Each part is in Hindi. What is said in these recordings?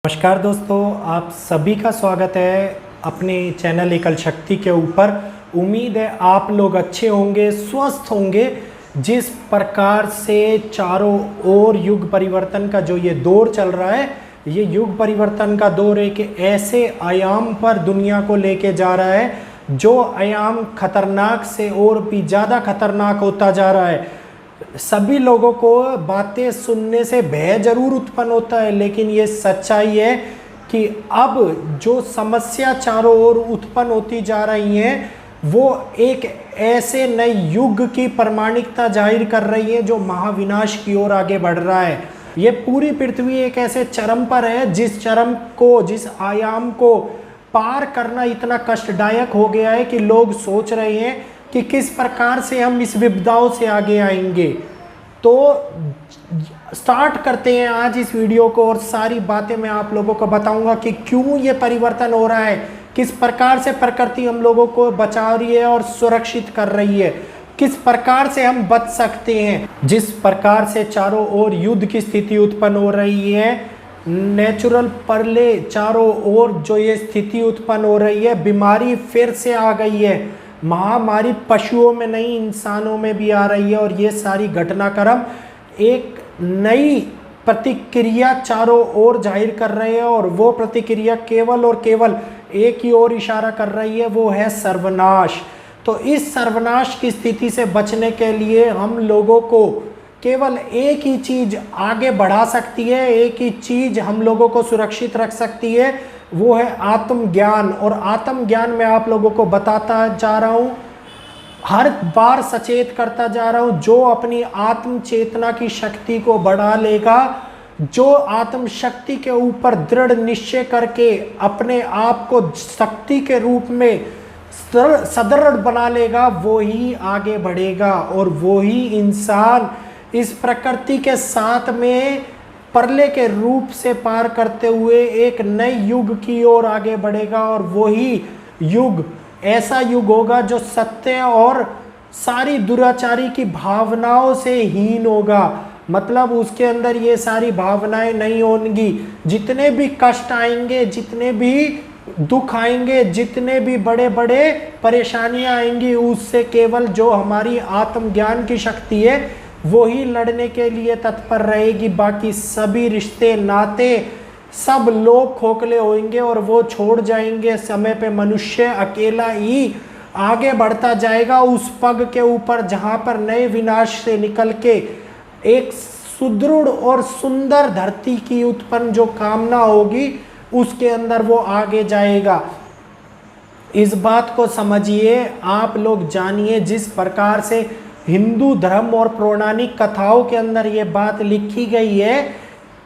नमस्कार दोस्तों, आप सभी का स्वागत है अपने चैनल एकल शक्ति के ऊपर। उम्मीद है आप लोग अच्छे होंगे, स्वस्थ होंगे। जिस प्रकार से चारों ओर युग परिवर्तन का जो ये दौर चल रहा है, ये युग परिवर्तन का दौर एक ऐसे आयाम पर दुनिया को लेके जा रहा है जो आयाम खतरनाक से और भी ज़्यादा खतरनाक होता जा रहा है। सभी लोगों को बातें सुनने से भय जरूर उत्पन्न होता है, लेकिन ये सच्चाई है कि अब जो समस्या चारों ओर उत्पन्न होती जा रही हैं वो एक ऐसे नए युग की प्रामाणिकता जाहिर कर रही है जो महाविनाश की ओर आगे बढ़ रहा है। ये पूरी पृथ्वी एक ऐसे चरम पर है जिस चरम को, जिस आयाम को पार करना इतना कष्टदायक हो गया है कि लोग सोच रहे हैं कि किस प्रकार से हम इस विपदाओं से आगे आएंगे। तो स्टार्ट करते हैं आज इस वीडियो को, और सारी बातें मैं आप लोगों को बताऊंगा कि क्यों ये परिवर्तन हो रहा है, किस प्रकार से प्रकृति हम लोगों को बचा रही है और सुरक्षित कर रही है, किस प्रकार से हम बच सकते हैं। जिस प्रकार से चारों ओर युद्ध की स्थिति उत्पन्न हो रही है, नेचुरल परले चारों ओर जो ये स्थिति उत्पन्न हो रही है, बीमारी फिर से आ गई है, महामारी पशुओं में नहीं इंसानों में भी आ रही है, और ये सारी घटनाक्रम एक नई प्रतिक्रिया चारों ओर जाहिर कर रहे हैं। और वो प्रतिक्रिया केवल और केवल एक ही ओर इशारा कर रही है, वो है सर्वनाश। तो इस सर्वनाश की स्थिति से बचने के लिए हम लोगों को केवल एक ही चीज आगे बढ़ा सकती है, एक ही चीज हम लोगों को सुरक्षित रख सकती है, वो है आत्मज्ञान। और आत्मज्ञान मैं आप लोगों को बताता जा रहा हूँ, हर बार सचेत करता जा रहा हूँ। जो अपनी आत्म चेतना की शक्ति को बढ़ा लेगा, जो आत्म शक्ति के ऊपर दृढ़ निश्चय करके अपने आप को शक्ति के रूप में सदृढ़ बना लेगा, वो ही आगे बढ़ेगा और वो ही इंसान इस प्रकृति के साथ में परले के रूप से पार करते हुए एक नए युग की ओर आगे बढ़ेगा। और वही युग ऐसा युग होगा जो सत्य और सारी दुराचारी की भावनाओं से हीन होगा। मतलब उसके अंदर ये सारी भावनाएं नहीं होंगी। जितने भी कष्ट आएंगे, जितने भी दुख आएंगे, जितने भी बड़े बड़े परेशानियां आएंगी, उससे केवल जो हमारी आत्मज्ञान की शक्ति है वो ही लड़ने के लिए तत्पर रहेगी। बाकी सभी रिश्ते नाते सब लोग खोखले होंगे और वो छोड़ जाएंगे। समय पे मनुष्य अकेला ही आगे बढ़ता जाएगा उस पग के ऊपर जहां पर नए विनाश से निकल के एक सुदृढ़ और सुंदर धरती की उत्पन्न जो कामना होगी उसके अंदर वो आगे जाएगा। इस बात को समझिए, आप लोग जानिए। जिस प्रकार से हिंदू धर्म और पौराणिक कथाओं के अंदर ये बात लिखी गई है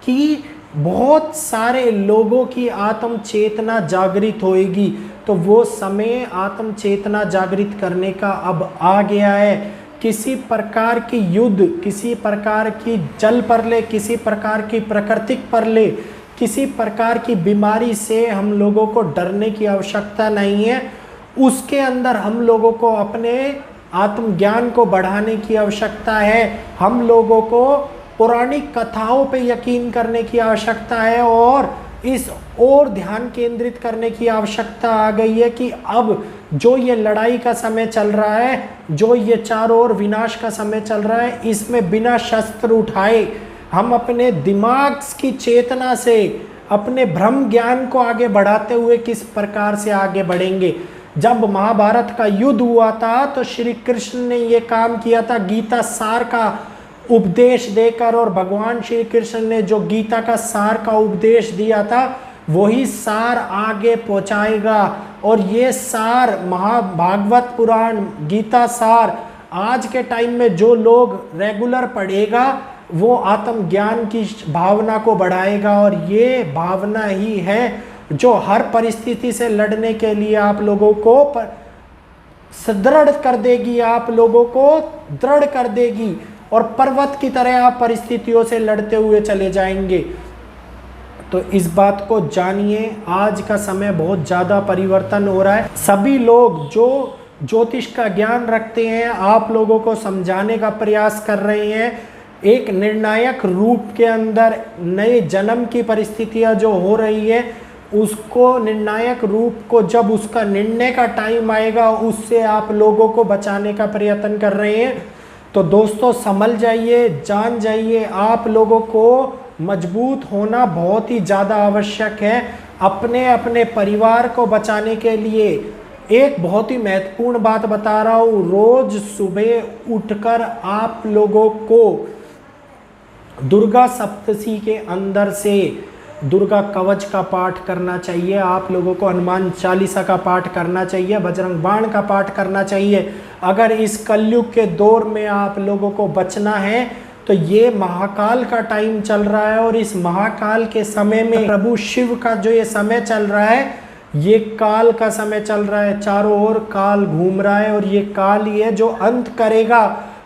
कि बहुत सारे लोगों की आत्म चेतना जागृत होएगी, तो वो समय आत्म चेतना जागृत करने का अब आ गया है। किसी प्रकार की युद्ध, किसी प्रकार की जल परले, किसी प्रकार की प्राकृतिक परले, किसी प्रकार की बीमारी से हम लोगों को डरने की आवश्यकता नहीं है। उसके अंदर हम लोगों को अपने आत्मज्ञान को बढ़ाने की आवश्यकता है। हम लोगों को पौराणिक कथाओं पे यकीन करने की आवश्यकता है और इस ओर ध्यान केंद्रित करने की आवश्यकता आ गई है कि अब जो ये लड़ाई का समय चल रहा है, जो ये चारों ओर विनाश का समय चल रहा है, इसमें बिना शस्त्र उठाए हम अपने दिमाग की चेतना से अपने ब्रह्म ज्ञान को आगे बढ़ाते हुए किस प्रकार से आगे बढ़ेंगे। जब महाभारत का युद्ध हुआ था तो श्री कृष्ण ने ये काम किया था, गीता सार का उपदेश देकर, और भगवान श्री कृष्ण ने जो गीता का सार का उपदेश दिया था वही सार आगे पहुंचाएगा। और ये सार महाभागवत पुराण, गीता सार आज के टाइम में जो लोग रेगुलर पढ़ेगा वो आत्मज्ञान की भावना को बढ़ाएगा। और ये भावना ही है जो हर परिस्थिति से लड़ने के लिए आप लोगों को सुदृढ़ कर देगी, आप लोगों को दृढ़ कर देगी, और पर्वत की तरह आप परिस्थितियों से लड़ते हुए चले जाएंगे। तो इस बात को जानिए, आज का समय बहुत ज़्यादा परिवर्तन हो रहा है। सभी लोग जो ज्योतिष का ज्ञान रखते हैं आप लोगों को समझाने का प्रयास कर रहे हैं एक निर्णायक रूप के अंदर नए जन्म की परिस्थितियां जो हो रही है, उसको निर्णायक रूप को जब उसका निर्णय का टाइम आएगा, उससे आप लोगों को बचाने का प्रयत्न कर रहे हैं। तो दोस्तों संभल जाइए, जान जाइए, आप लोगों को मजबूत होना बहुत ही ज़्यादा आवश्यक है। अपने अपने परिवार को बचाने के लिए एक बहुत ही महत्वपूर्ण बात बता रहा हूँ, रोज सुबह उठकर आप लोगों को दुर्गा सप्तशी के अंदर से दुर्गा कवच का पाठ करना चाहिए, आप लोगों को हनुमान चालीसा का पाठ करना चाहिए, बजरंग बाण का पाठ करना चाहिए। अगर इस कलयुग के दौर में आप लोगों को बचना है तो ये महाकाल का टाइम चल रहा है, और इस महाकाल के समय में प्रभु शिव का जो ये समय चल रहा है, ये काल का समय चल रहा है। चारों ओर काल घूम रहा है, और ये काल ही है जो अंत करेगा,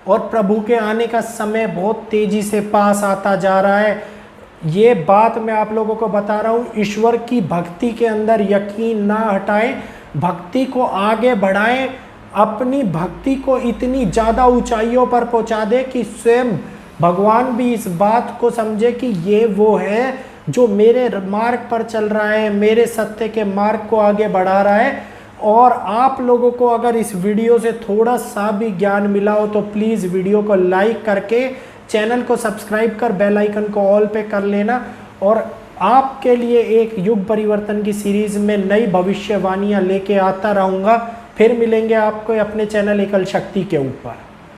और प्रभु के आने का समय बहुत तेजी से पास आता जा रहा है। ये बात मैं आप लोगों को बता रहा हूँ। ईश्वर की भक्ति के अंदर यकीन ना हटाएं, भक्ति को आगे बढ़ाएं, अपनी भक्ति को इतनी ज़्यादा ऊंचाइयों पर पहुंचा दे कि स्वयं भगवान भी इस बात को समझे कि ये वो है जो मेरे मार्ग पर चल रहा है, मेरे सत्य के मार्ग को आगे बढ़ा रहा है। और आप लोगों को अगर इस वीडियो से थोड़ा सा भी ज्ञान मिला हो तो प्लीज़ वीडियो को लाइक करके चैनल को सब्सक्राइब कर बेल आइकन को ऑल पे कर लेना। और आपके लिए एक युग परिवर्तन की सीरीज़ में नई भविष्यवाणियाँ लेके आता रहूँगा। फिर मिलेंगे आपको अपने चैनल एकल शक्ति के ऊपर।